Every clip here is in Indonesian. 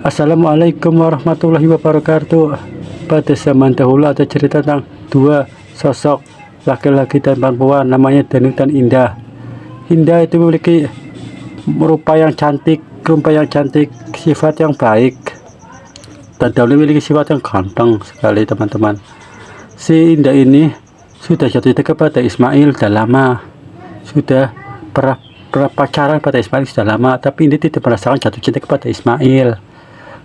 Assalamualaikum warahmatullahi wabarakatuh. Pada zaman dahulu ada cerita tentang dua sosok laki-laki dan perempuan, namanya Danu dan Indah. Indah itu memiliki rupa yang cantik, sifat yang baik, dan Danu memiliki sifat yang ganteng sekali, teman-teman. Si Indah ini sudah jatuh cinta kepada Ismail sudah lama, sudah pernah pacaran pada Ismail sudah lama, tapi ini tidak merasakan jatuh cinta kepada Ismail.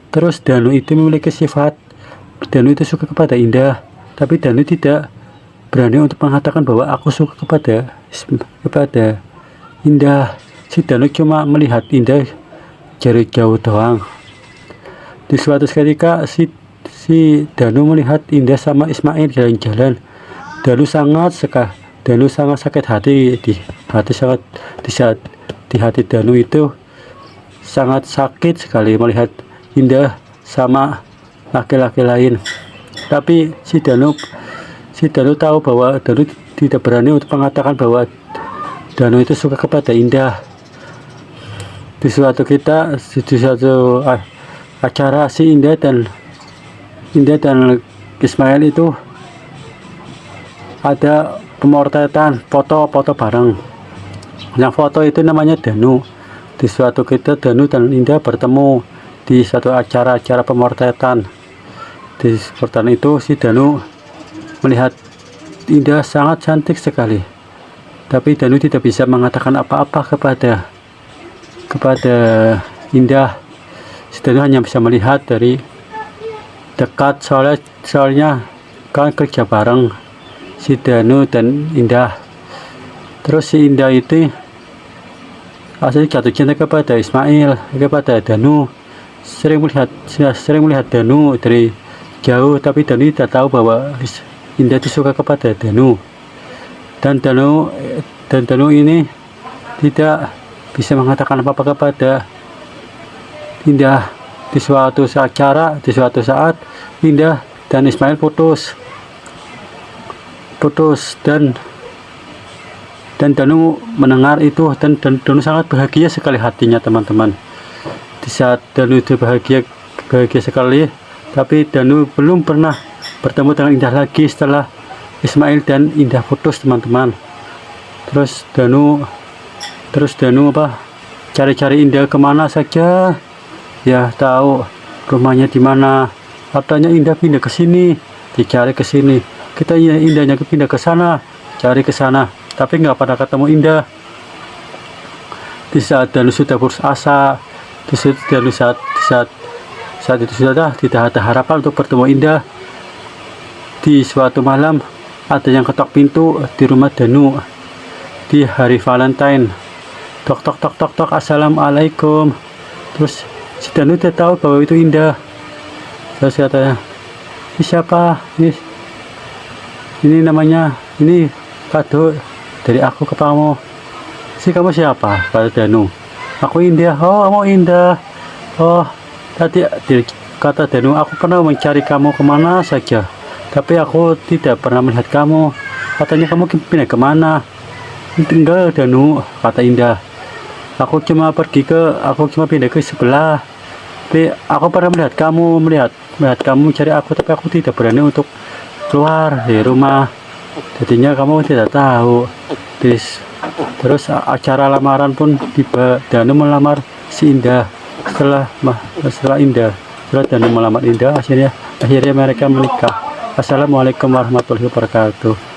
Terus Danu itu memiliki sifat, Danu itu suka kepada Indah, tapi Danu tidak berani untuk mengatakan bahwa aku suka kepada Indah. Si Danu cuma melihat Indah dari jauh doang. Di suatu ketika si Danu melihat Indah sama Ismail jalan-jalan. Danu sangat sakit hati, di hati Danu itu sangat sakit sekali melihat Indah sama laki-laki lain. Tapi si Danu tahu bahwa Danu tidak berani untuk mengatakan bahwa Danu itu suka kepada Indah. Di suatu acara, si Indah dan Ismail itu ada pemotretan foto bareng. Yang foto itu namanya Danu. Di suatu ketika Danu dan Indah bertemu di suatu acara pemotretan. Di pemotretan itu si Danu melihat Indah sangat cantik sekali, tapi Danu tidak bisa mengatakan apa-apa kepada Indah. Si Danu hanya bisa melihat dari dekat, soalnya kan kerja bareng si Danu dan Indah. Terus si Indah itu asli jatuh cinta kepada Ismail, kepada Danu. Sering melihat Danu dari jauh, tapi Danu tidak tahu bahwa Indah itu suka kepada Danu. Dan Danu ini tidak bisa mengatakan apa-apa kepada Indah. Di suatu saat Indah dan Ismail putus dan Danu mendengar itu, dan Danu sangat bahagia sekali hatinya, teman-teman. Di saat Danu itu bahagia sekali, tapi Danu belum pernah bertemu dengan Indah lagi setelah Ismail dan Indah putus, teman-teman. Terus Danu cari-cari Indah kemana saja, ya tahu rumahnya di mana. Katanya Indah pindah ke sini, dicari ke sini. Kita Indahnya pindah ke sana, cari ke sana, tapi nggak pada ketemu Indah. Di saat Danu sudah putus asa, saat itu sudah tidak ada harapan untuk bertemu Indah. Di suatu malam ada yang ketok pintu di rumah Danu di hari Valentine. Tok tok tok tok tok, assalamualaikum. Terus si Danu tidak tahu bahwa itu Indah. Terus katanya, ini siapa? Ini namanya, ini kado dari aku ke kamu. Kamu siapa? Kata Danu. Aku Indah. Oh, kamu Indah. Oh, tadi kata Danu, aku pernah mencari kamu kemana saja, tapi aku tidak pernah melihat kamu. Katanya kamu pindah kemana? Tinggal Danu, kata Indah. Aku cuma pindah ke sebelah. Tapi aku pernah melihat kamu mencari aku, tapi aku tidak berani untuk keluar dari rumah. Jadinya kamu tidak tahu. Terus acara lamaran pun tiba. Danu melamar si Indah. Setelah Danu melamar Indah, akhirnya mereka menikah. Assalamualaikum warahmatullahi wabarakatuh.